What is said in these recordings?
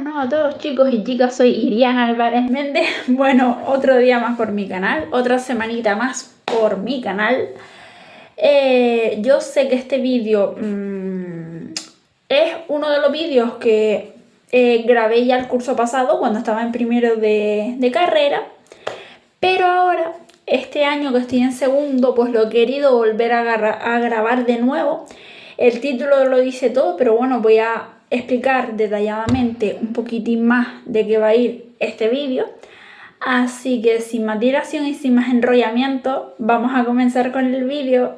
Buenas a todos chicos y chicas, soy Irian Álvarez Méndez. Bueno, otro día más por mi canal, otra semanita más por mi canal. Yo sé que este vídeo es uno de los vídeos que grabé ya el curso pasado cuando estaba en primero de carrera, pero ahora, este año que estoy en segundo, pues lo he querido volver a grabar de nuevo. El título lo dice todo, pero bueno, voy a explicar detalladamente un poquitín más de qué va a ir este vídeo. Así que sin más dilación y sin más enrollamiento, vamos a comenzar con el vídeo.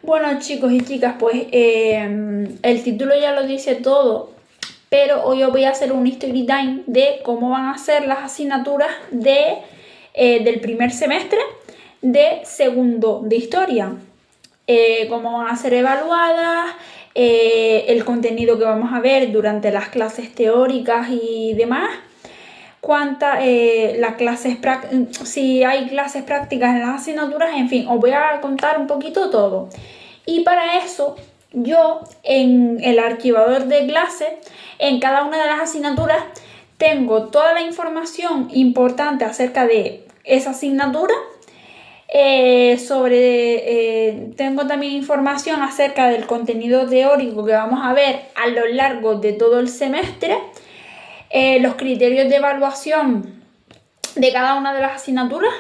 Bueno chicos y chicas, pues el título ya lo dice todo, pero hoy os voy a hacer un story time de cómo van a ser las asignaturas del primer semestre de segundo de historia. Cómo van a ser evaluadas, el contenido que vamos a ver durante las clases teóricas y demás, si hay clases prácticas en las asignaturas, en fin, os voy a contar un poquito todo. Y para eso, yo en el archivador de clases, en cada una de las asignaturas, tengo toda la información importante acerca de esa asignatura. Tengo también información acerca del contenido teórico que vamos a ver a lo largo de todo el semestre, los criterios de evaluación de cada una de las asignaturas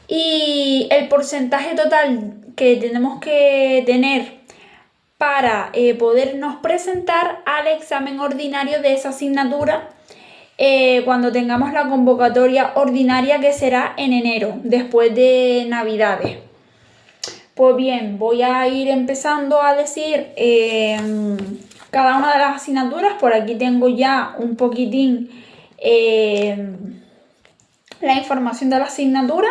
y el porcentaje total que tenemos que tener para podernos presentar al examen ordinario de esa asignatura cuando tengamos la convocatoria ordinaria, que será en enero, después de Navidades. Pues bien, voy a ir empezando a decir cada una de las asignaturas. Por aquí tengo ya un poquitín la información de la asignatura.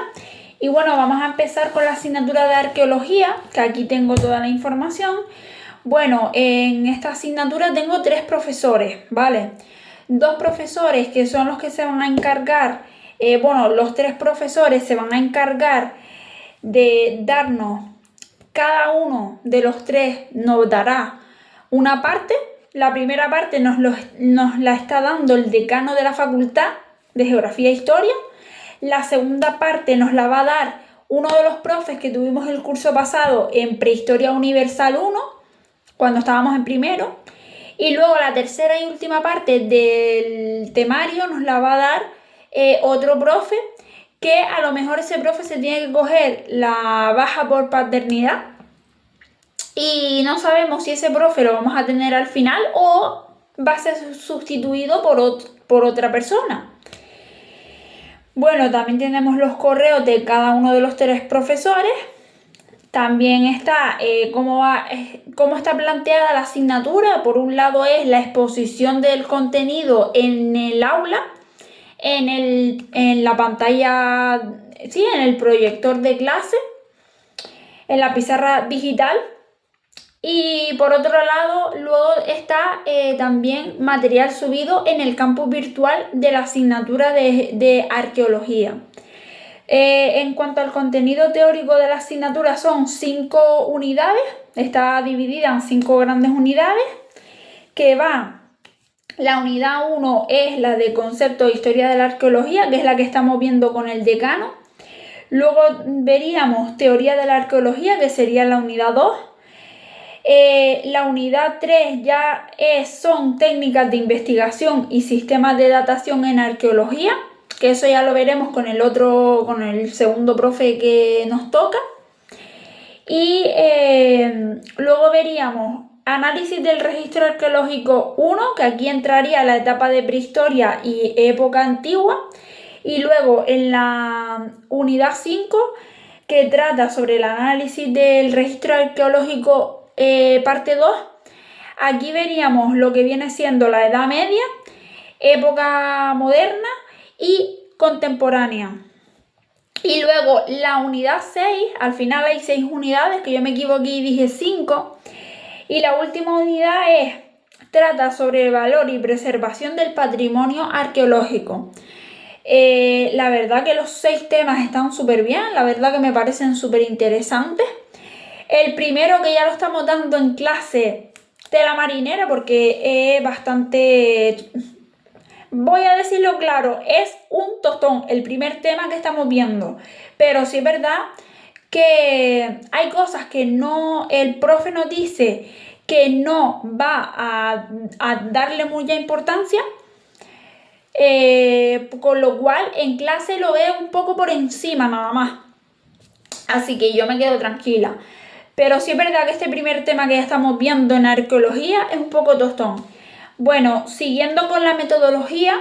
Y bueno, vamos a empezar con la asignatura de arqueología, que aquí tengo toda la información. Bueno, en esta asignatura tengo 3 profesores, ¿vale? 2 profesores que son los que se van a encargar, los 3 profesores se van a encargar de darnos, cada uno de los 3 nos dará una parte. La primera parte nos la está dando el decano de la Facultad de Geografía e Historia. La segunda parte nos la va a dar uno de los profes que tuvimos el curso pasado en Prehistoria Universal 1, cuando estábamos en primero. Y luego la tercera y última parte del temario nos la va a dar otro profe, que a lo mejor ese profe se tiene que coger la baja por paternidad y no sabemos si ese profe lo vamos a tener al final o va a ser sustituido por otra persona. Bueno, también tenemos los correos de cada uno de los 3 profesores. También está cómo está planteada la asignatura. Por un lado es la exposición del contenido en el aula, en la pantalla, sí, en el proyector de clase, en la pizarra digital. Y por otro lado, luego está también material subido en el campus virtual de la asignatura de arqueología. En cuanto al contenido teórico de la asignatura, son 5 unidades, está dividida en 5 grandes unidades, que la unidad 1 es la de concepto de historia de la arqueología, que es la que estamos viendo con el decano. Luego veríamos teoría de la arqueología, que sería la unidad 2. La unidad 3 ya son técnicas de investigación y sistemas de datación en arqueología, que eso ya lo veremos con el segundo profe que nos toca. Y luego veríamos análisis del registro arqueológico 1, que aquí entraría la etapa de prehistoria y época antigua. Y luego en la unidad 5, que trata sobre el análisis del registro arqueológico parte 2, aquí veríamos lo que viene siendo la Edad Media, época moderna y contemporánea. Y luego la unidad 6, al final hay 6 unidades, que yo me equivoqué y dije 5. Y la última unidad trata sobre el valor y preservación del patrimonio arqueológico. La verdad que los 6 temas están súper bien, la verdad que me parecen súper interesantes. El primero, que ya lo estamos dando en clase tela marinera porque es bastante, voy a decirlo claro, es un tostón el primer tema que estamos viendo, pero sí es verdad que hay cosas que no, el profe nos dice que no va a darle mucha importancia, con lo cual en clase lo veo un poco por encima nada más, así que yo me quedo tranquila. Pero sí es verdad que este primer tema que ya estamos viendo en arqueología es un poco tostón. Bueno, siguiendo con la metodología,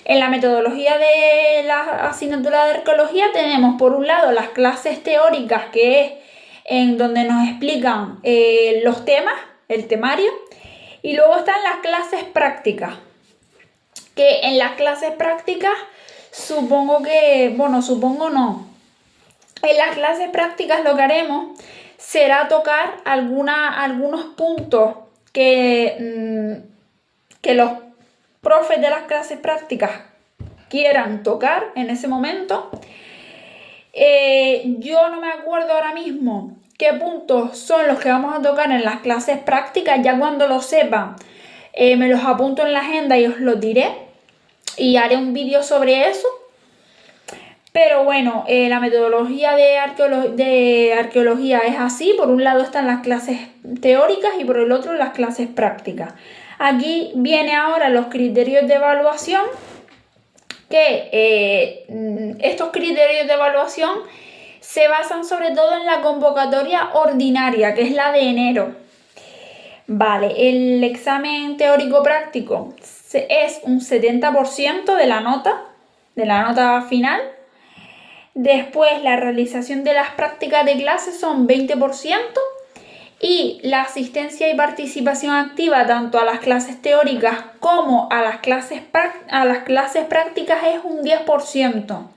en la metodología de la asignatura de arqueología tenemos por un lado las clases teóricas, que es en donde nos explican los temas, el temario, y luego están las clases prácticas, que en las clases prácticas supongo que, bueno, supongo no, en las clases prácticas lo que haremos será tocar algunos puntos que los profes de las clases prácticas quieran tocar en ese momento. Yo no me acuerdo ahora mismo qué puntos son los que vamos a tocar en las clases prácticas. Ya cuando lo sepa, me los apunto en la agenda y os los diré y haré un vídeo sobre eso. Pero bueno, la metodología de arqueología es así. Por un lado están las clases teóricas y por el otro las clases prácticas. Aquí viene ahora los criterios de evaluación, que estos criterios de evaluación se basan sobre todo en la convocatoria ordinaria, que es la de enero. Vale, el examen teórico práctico es un 70% de la nota final. Después la realización de las prácticas de clase son 20% y la asistencia y participación activa tanto a las clases teóricas como a las clases prácticas es un 10%.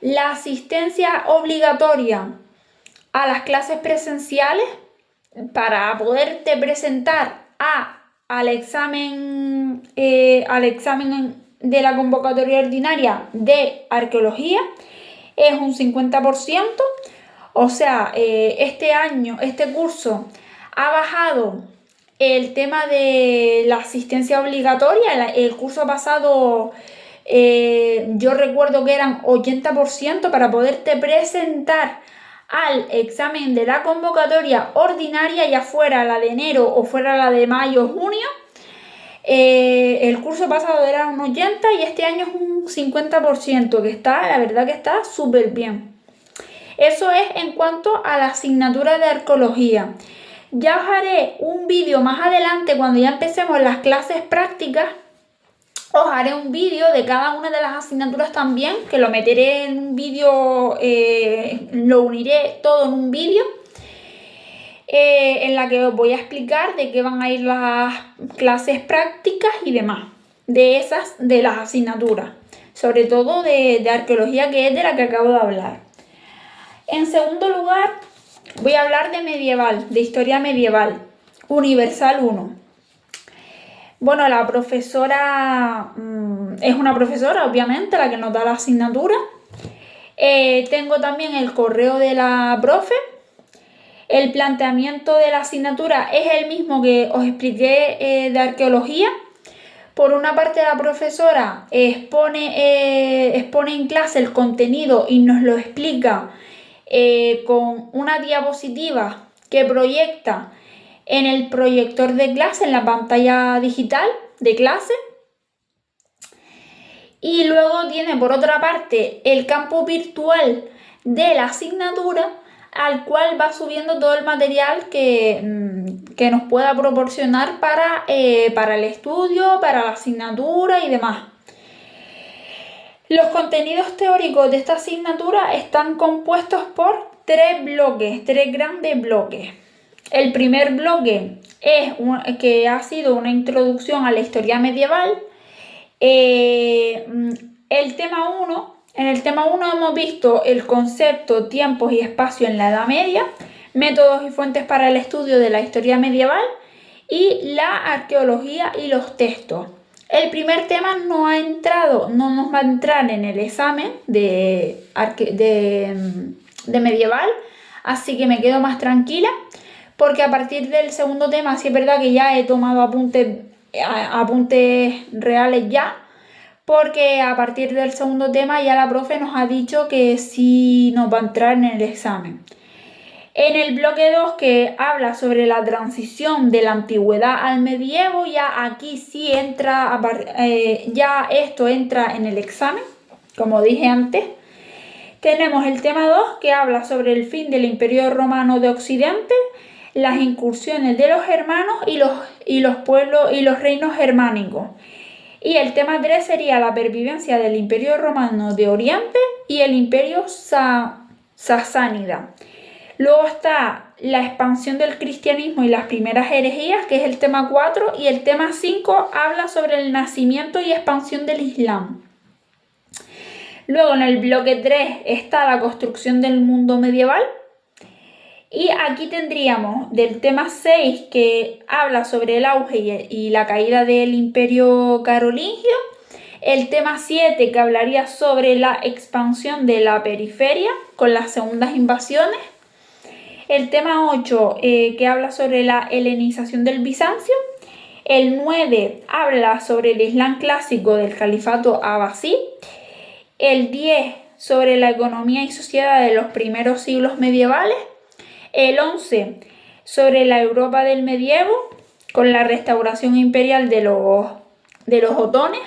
La asistencia obligatoria a las clases presenciales para poderte presentar al examen de la convocatoria ordinaria de arqueología es un 50%, o sea, este curso ha bajado el tema de la asistencia obligatoria. El curso pasado yo recuerdo que eran 80% para poderte presentar al examen de la convocatoria ordinaria, ya fuera la de enero o fuera la de mayo o junio. El curso pasado era un 80% y este año es un 50%, que está, la verdad que está súper bien. Eso es en cuanto a la asignatura de arqueología. Ya os haré un vídeo más adelante cuando ya empecemos las clases prácticas. Os haré un vídeo de cada una de las asignaturas también, que lo meteré en un vídeo, lo uniré todo en un vídeo. En la que os voy a explicar de qué van a ir las clases prácticas y demás, de las asignaturas, sobre todo de arqueología, que es de la que acabo de hablar. En segundo lugar, voy a hablar de medieval, de historia medieval, Universal 1. Bueno, la profesora es una profesora, obviamente, la que nos da la asignatura. Tengo también el correo de la profe. El planteamiento de la asignatura es el mismo que os expliqué de arqueología. Por una parte, la profesora expone en clase el contenido y nos lo explica con una diapositiva que proyecta en el proyector de clase, en la pantalla digital de clase. Y luego tiene por otra parte el campo virtual de la asignatura, al cual va subiendo todo el material que nos pueda proporcionar para el estudio, para la asignatura y demás. Los contenidos teóricos de esta asignatura están compuestos por tres grandes bloques. El primer bloque que ha sido una introducción a la historia medieval. En el tema 1 hemos visto el concepto, tiempos y espacio en la Edad Media, métodos y fuentes para el estudio de la historia medieval y la arqueología y los textos. El primer tema no nos va a entrar en el examen de medieval, así que me quedo más tranquila porque a partir del segundo tema sí es verdad que ya he tomado apuntes reales ya, porque a partir del segundo tema ya la profe nos ha dicho que sí nos va a entrar en el examen. En el bloque 2, que habla sobre la transición de la antigüedad al medievo, ya aquí sí entra, ya esto entra en el examen, como dije antes. Tenemos el tema 2, que habla sobre el fin del Imperio Romano de Occidente, las incursiones de los germanos y los pueblos y los reinos germánicos. Y el tema 3 sería la pervivencia del Imperio Romano de Oriente y el Imperio Sasánida. Luego está la expansión del cristianismo y las primeras herejías, que es el tema 4, y el tema 5 habla sobre el nacimiento y expansión del Islam. Luego en el bloque 3 está la construcción del mundo medieval. Y aquí tendríamos del tema 6, que habla sobre el auge y la caída del Imperio Carolingio. El tema 7, que hablaría sobre la expansión de la periferia con las segundas invasiones. El tema 8, que habla sobre la helenización del Bizancio. El 9 habla sobre el Islam clásico del Califato Abbasí. El 10 sobre la economía y sociedad de los primeros siglos medievales. El 11 sobre la Europa del medievo con la restauración imperial de los otones.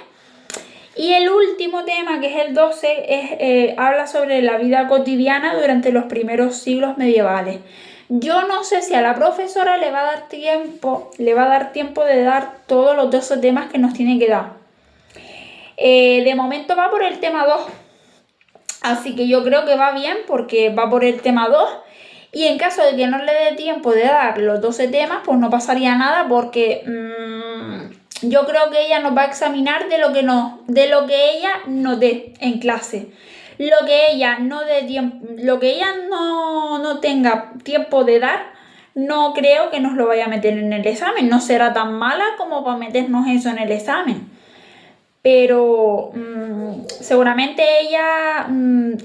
Y el último tema, que es el 12, habla sobre la vida cotidiana durante los primeros siglos medievales. Yo no sé si a la profesora le va a dar tiempo de dar todos los 12 temas que nos tiene que dar. De momento va por el tema 2, así que yo creo que va bien porque va por el tema 2. Y en caso de que no le dé tiempo de dar los 12 temas, pues no pasaría nada porque yo creo que ella nos va a examinar de lo que ella nos dé en clase. Lo que ella no tenga tiempo de dar, no creo que nos lo vaya a meter en el examen. No será tan mala como para meternos eso en el examen. Pero seguramente ella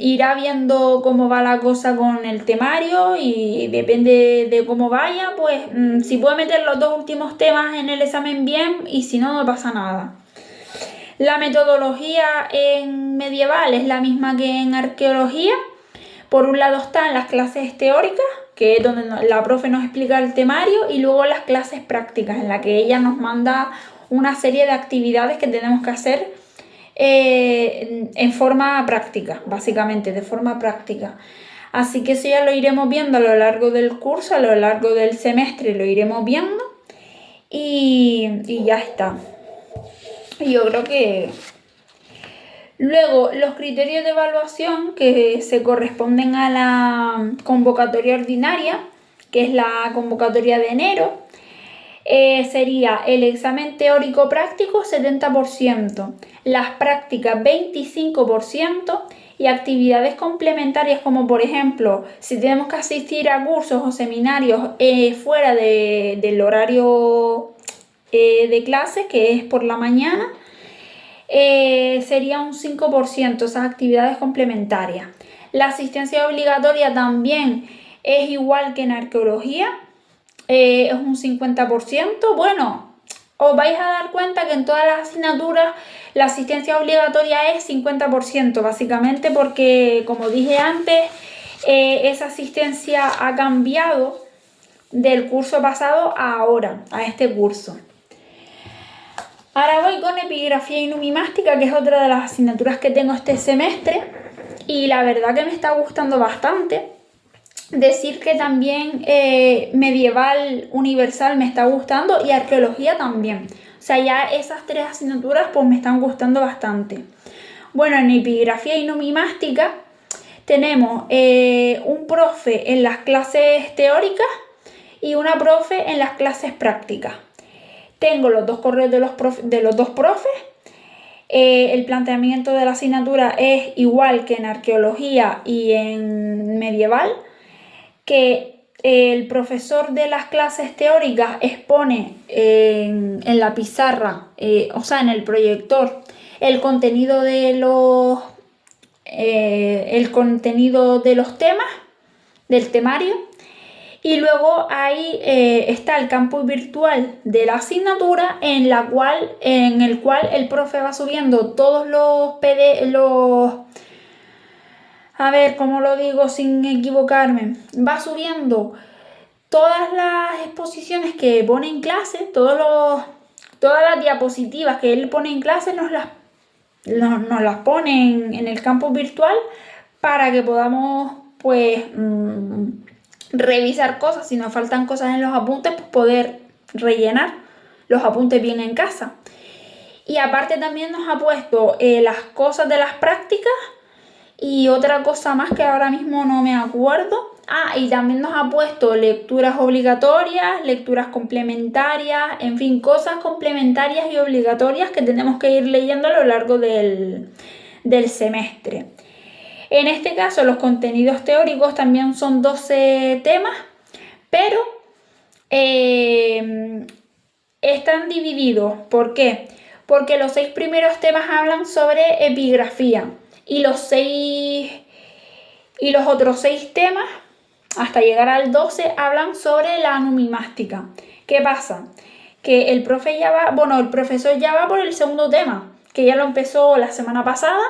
irá viendo cómo va la cosa con el temario y depende de cómo vaya, pues si puede meter los 2 últimos temas en el examen bien, y si no, no pasa nada. La metodología en medieval es la misma que en arqueología. Por un lado están las clases teóricas, que es donde la profe nos explica el temario, y luego las clases prácticas, en las que ella nos manda una serie de actividades que tenemos que hacer en forma práctica, básicamente, de forma práctica. Así que eso ya lo iremos viendo a lo largo del curso, a lo largo del semestre lo iremos viendo y ya está. Yo creo que luego los criterios de evaluación que se corresponden a la convocatoria ordinaria, que es la convocatoria de enero, sería el examen teórico práctico 70%, las prácticas 25% y actividades complementarias como por ejemplo si tenemos que asistir a cursos o seminarios fuera del horario de clase, que es por la mañana, sería un 5% esas actividades complementarias. La asistencia obligatoria también es igual que en arqueología, es un 50%. Bueno, os vais a dar cuenta que en todas las asignaturas la asistencia obligatoria es 50%, básicamente porque, como dije antes, esa asistencia ha cambiado del curso pasado a ahora, a este curso. Ahora voy con epigrafía y numismática, que es otra de las asignaturas que tengo este semestre, y la verdad que me está gustando bastante. Decir que también medieval universal me está gustando y arqueología también. O sea, ya esas 3 asignaturas pues me están gustando bastante. Bueno, en epigrafía y numismática tenemos un profe en las clases teóricas y una profe en las clases prácticas. Tengo los 2 correos de los dos profes. El planteamiento de la asignatura es igual que en arqueología y en medieval, que el profesor de las clases teóricas expone en la pizarra, o sea, en el proyector, el contenido de los temas del temario, Y luego ahí está el campus virtual de la asignatura en el cual el profe va subiendo todos a ver, ¿cómo lo digo sin equivocarme? Va subiendo todas las exposiciones que pone en clase, todas las diapositivas que él pone en clase nos las pone en el campus virtual para que podamos pues revisar cosas. Si nos faltan cosas en los apuntes, pues poder rellenar los apuntes bien en casa. Y aparte también nos ha puesto las cosas de las prácticas y otra cosa más que ahora mismo no me acuerdo. Y también nos ha puesto lecturas obligatorias, lecturas complementarias, en fin, cosas complementarias y obligatorias que tenemos que ir leyendo a lo largo del semestre. En este caso, los contenidos teóricos también son 12 temas, pero están divididos. ¿Por qué? Porque los 6 primeros temas hablan sobre epigrafía y los otros 6 temas, hasta llegar al 12, hablan sobre la numismática. ¿Qué pasa? Que el profesor ya va por el segundo tema, que ya lo empezó la semana pasada.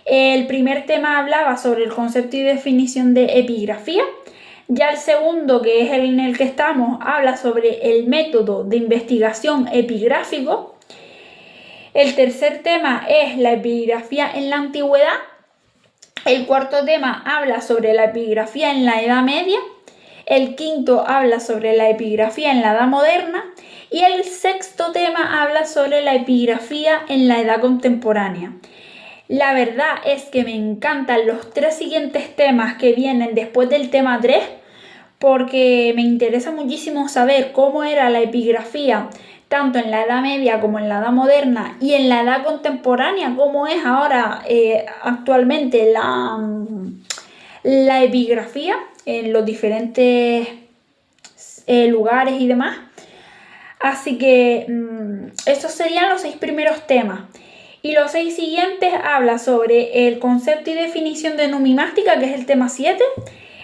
El primer tema hablaba sobre el concepto y definición de epigrafía. Ya el segundo, que es el en el que estamos, habla sobre el método de investigación epigráfico. El tercer tema es la epigrafía en la antigüedad. El cuarto tema habla sobre la epigrafía en la Edad Media. El quinto habla sobre la epigrafía en la Edad Moderna. Y el sexto tema habla sobre la epigrafía en la Edad Contemporánea. La verdad es que me encantan los 3 siguientes temas que vienen después del tema 3, porque me interesa muchísimo saber cómo era la epigrafía tanto en la Edad Media como en la Edad Moderna y en la Edad Contemporánea, cómo es ahora actualmente la epigrafía en los diferentes lugares y demás. Así que estos serían los 6 primeros temas. Y los 6 siguientes habla sobre el concepto y definición de numismática, que es el tema 7.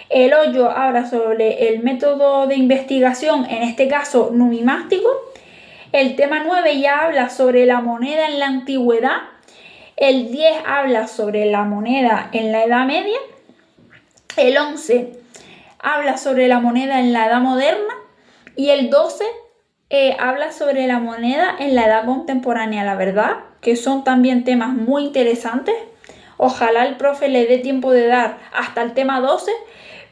El 8 habla sobre el método de investigación, en este caso numismático. El tema 9 ya habla sobre la moneda en la antigüedad. El 10 habla sobre la moneda en la Edad Media. El 11 habla sobre la moneda en la Edad Moderna. Y el 12 habla sobre la moneda en la Edad Contemporánea. La verdad que son también temas muy interesantes. Ojalá el profe le dé tiempo de dar hasta el tema 12,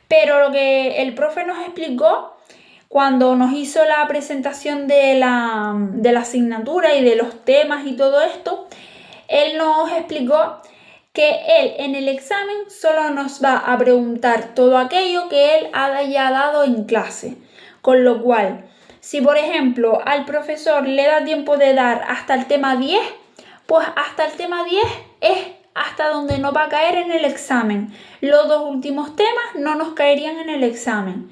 pero lo que el profe nos explicó cuando nos hizo la presentación de la asignatura y de los temas y todo esto, él nos explicó que él en el examen solo nos va a preguntar todo aquello que él haya dado en clase. Con lo cual, si por ejemplo al profesor le da tiempo de dar hasta el tema 10, pues hasta el tema 10 es hasta donde no va a caer en el examen. Los 2 últimos temas no nos caerían en el examen.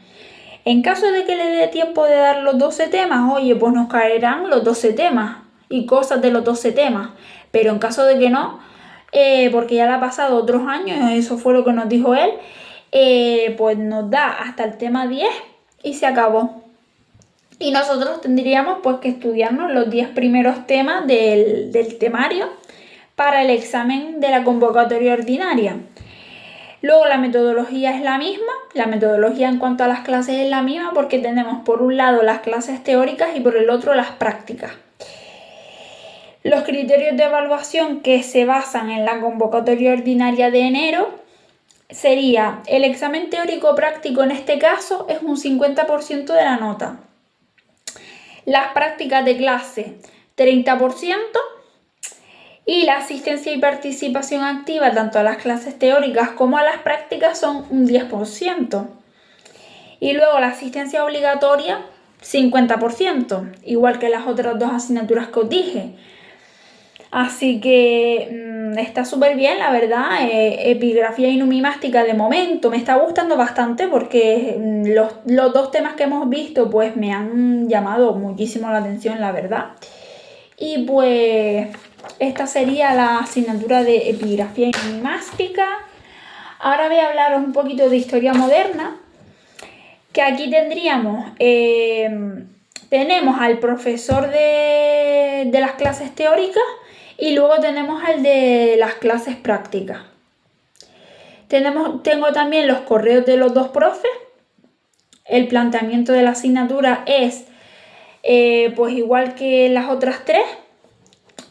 En caso de que le dé tiempo de dar los 12 temas, oye, pues nos caerán los 12 temas y cosas de los 12 temas. Pero en caso de que no, porque ya le ha pasado otros años, eso fue lo que nos dijo él, pues nos da hasta el tema 10 y se acabó. Y nosotros tendríamos pues que estudiarnos los 10 primeros temas del temario para el examen de la convocatoria ordinaria. Luego la metodología es la misma, la metodología en cuanto a las clases es la misma porque tenemos por un lado las clases teóricas y por el otro las prácticas. Los criterios de evaluación que se basan en la convocatoria ordinaria de enero sería el examen teórico práctico, en este caso es un 50% de la nota. Las prácticas de clase 30%. Y la asistencia y participación activa tanto a las clases teóricas como a las prácticas son un 10%. Y luego la asistencia obligatoria 50%, igual que las otras 2 asignaturas que os dije. Así que está súper bien, la verdad. Epigrafía y numismática de momento me está gustando bastante porque los 2 temas que hemos visto pues me han llamado muchísimo la atención, la verdad. Y pues esta sería la asignatura de epigrafía y numismática. Ahora voy a hablaros un poquito de historia moderna, que aquí tenemos al profesor de las clases teóricas y luego tenemos al de las clases prácticas. Tengo también los correos de los dos profes. El planteamiento de la asignatura es pues igual que las otras tres.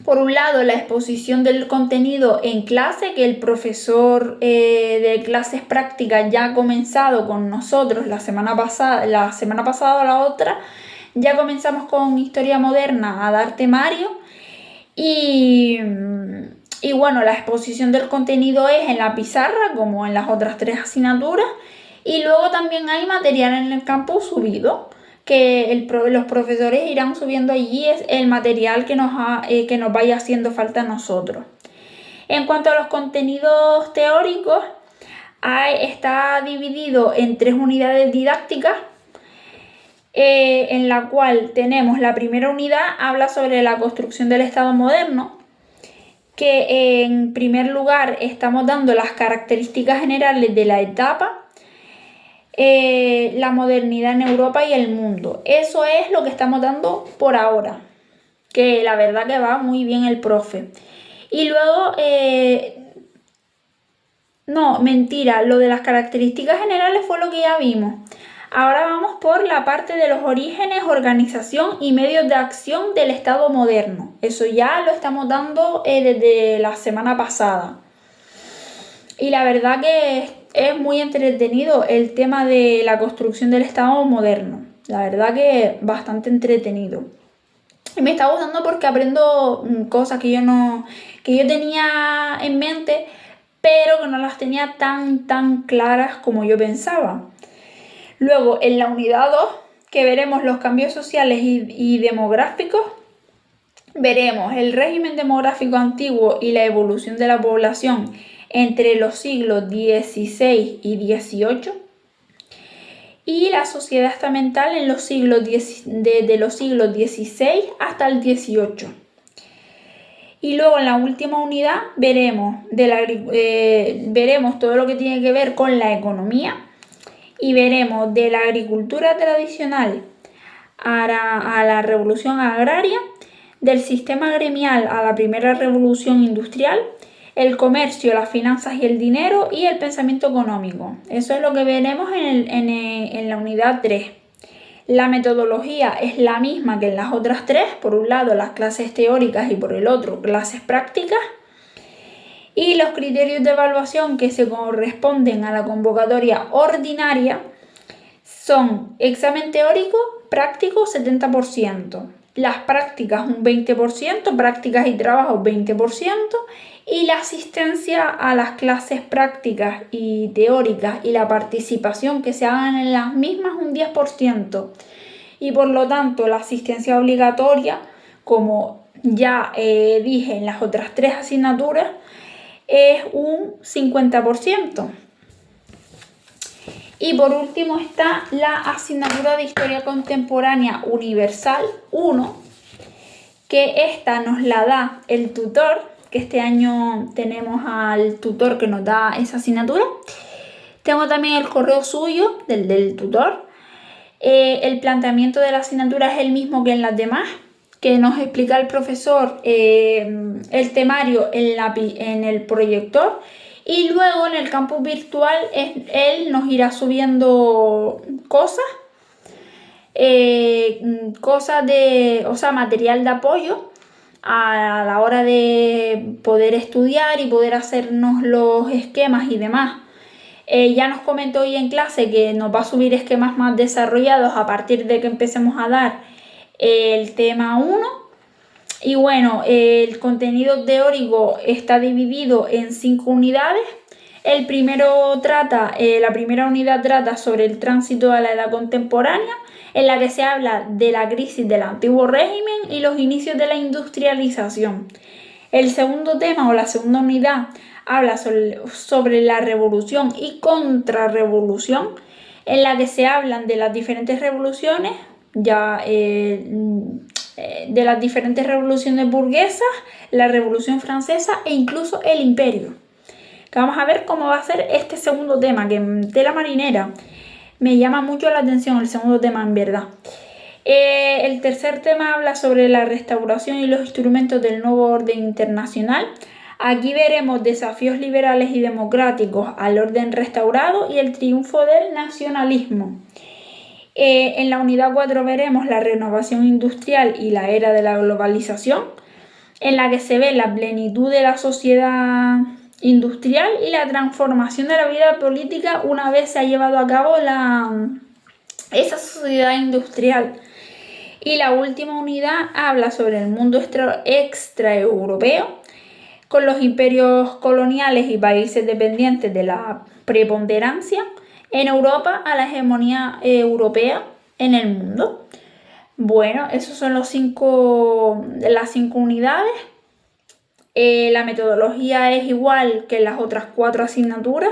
Por un lado, la exposición del contenido en clase, que el profesor de clases prácticas ya ha comenzado con nosotros la semana pasada o la otra. Ya comenzamos con Historia Moderna a dar temario y bueno, la exposición del contenido es en la pizarra, como en las otras tres asignaturas, y luego también hay material en el campus subido, que los profesores irán subiendo allí es el material que nos vaya haciendo falta a nosotros. En cuanto a los contenidos teóricos, está dividido en 3 unidades didácticas, en la cual tenemos la primera unidad, habla sobre la construcción del Estado moderno, que en primer lugar estamos dando las características generales de la etapa, la modernidad en Europa y el mundo. Eso es lo que estamos dando por ahora, que la verdad que va muy bien el profe. Y luego, no, mentira, lo de las características generales fue lo que ya vimos. Ahora vamos por la parte de los orígenes, organización y medios de acción del Estado moderno. Eso ya lo estamos dando desde la semana pasada. Y la verdad que es muy entretenido el tema de la construcción del Estado moderno. La verdad que bastante entretenido. Y me está gustando porque aprendo cosas que yo tenía en mente, pero que no las tenía tan claras como yo pensaba. Luego, en la unidad 2, que veremos los cambios sociales y demográficos, veremos el régimen demográfico antiguo y la evolución de la población entre los siglos XVI y XVIII, y la sociedad estamental en los desde los siglos XVI hasta el XVIII. Y luego en la última unidad veremos todo lo que tiene que ver con la economía, y veremos de la agricultura tradicional a la revolución agraria, del sistema gremial a la primera revolución industrial, el comercio, las finanzas y el dinero, y el pensamiento económico. Eso es lo que veremos en la unidad 3. La metodología es la misma que en las otras 3, por un lado las clases teóricas y por el otro clases prácticas. Y los criterios de evaluación que se corresponden a la convocatoria ordinaria son examen teórico, práctico 70%, las prácticas un 20%, prácticas y trabajos 20%, y la asistencia a las clases prácticas y teóricas y la participación que se hagan en las mismas un 10%. Y por lo tanto la asistencia obligatoria, como ya dije en las otras 3 asignaturas, es un 50%. Y por último está la asignatura de Historia Contemporánea Universal 1, que esta nos la da el tutor, que este año tenemos al tutor que nos da esa asignatura. Tengo también el correo suyo, del tutor. El planteamiento de la asignatura es el mismo que en las demás, que nos explica el profesor el temario en el proyector, y luego en el campus virtual él nos irá subiendo cosas, material de apoyo a la hora de poder estudiar y poder hacernos los esquemas y demás. Ya nos comentó hoy en clase que nos va a subir esquemas más desarrollados a partir de que empecemos a dar el tema 1. Y bueno, el contenido teórico está dividido en 5 unidades. La primera unidad trata sobre el tránsito a la edad contemporánea, en la que se habla de la crisis del antiguo régimen y los inicios de la industrialización. El segundo tema, o la segunda unidad, habla sobre la revolución y contrarrevolución, en la que se hablan de las diferentes revoluciones, de las diferentes revoluciones burguesas, la Revolución Francesa e incluso el Imperio. Que vamos a ver cómo va a ser este segundo tema, que en tela marinera. Me llama mucho la atención el segundo tema, en verdad. El tercer tema habla sobre la restauración y los instrumentos del nuevo orden internacional. Aquí veremos desafíos liberales y democráticos al orden restaurado y el triunfo del nacionalismo. En la unidad 4 veremos la renovación industrial y la era de la globalización, en la que se ve la plenitud de la sociedad industrial y la transformación de la vida política una vez se ha llevado a cabo esa sociedad industrial. Y la última unidad habla sobre el mundo extraeuropeo, con los imperios coloniales y países dependientes de la preponderancia en Europa a la hegemonía europea en el mundo. Bueno, esos son las 5 unidades. La metodología es igual que las otras 4 asignaturas,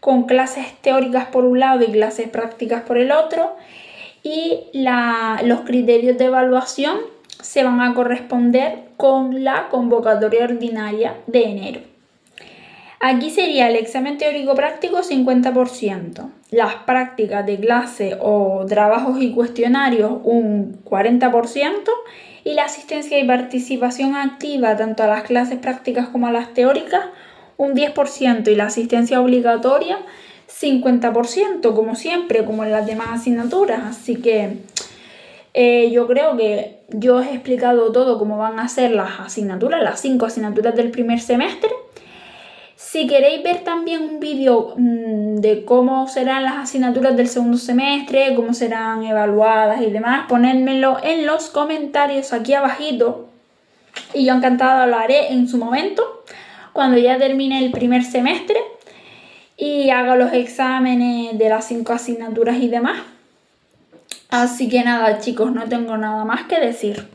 con clases teóricas por un lado y clases prácticas por el otro. Y los criterios de evaluación se van a corresponder con la convocatoria ordinaria de enero. Aquí sería el examen teórico práctico 50%, las prácticas de clase o trabajos y cuestionarios un 40% y la asistencia y participación activa tanto a las clases prácticas como a las teóricas un 10% y la asistencia obligatoria 50%, como siempre, como en las demás asignaturas. Así que yo creo que yo os he explicado todo cómo van a ser las asignaturas, las 5 asignaturas del primer semestre. Si queréis ver también un vídeo de cómo serán las asignaturas del segundo semestre, cómo serán evaluadas y demás, ponérmelo en los comentarios aquí abajito y yo encantada lo haré en su momento, cuando ya termine el primer semestre y haga los exámenes de las 5 asignaturas y demás. Así que nada, chicos, no tengo nada más que decir.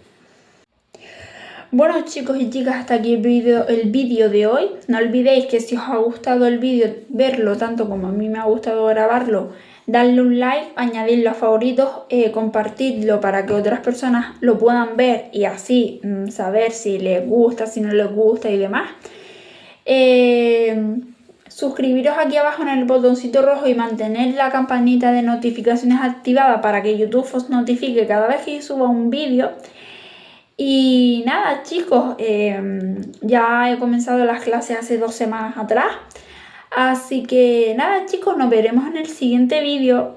Bueno, chicos y chicas, hasta aquí el vídeo de hoy. No olvidéis que si os ha gustado el vídeo, verlo tanto como a mí me ha gustado grabarlo, darle un like, añadirlo a favoritos, compartirlo para que otras personas lo puedan ver y así saber si les gusta, si no les gusta y demás. Suscribiros aquí abajo en el botoncito rojo y mantener la campanita de notificaciones activada para que YouTube os notifique cada vez que suba un vídeo. Y nada, chicos, ya he comenzado las clases hace 2 semanas atrás. Así que nada, chicos, nos veremos en el siguiente vídeo.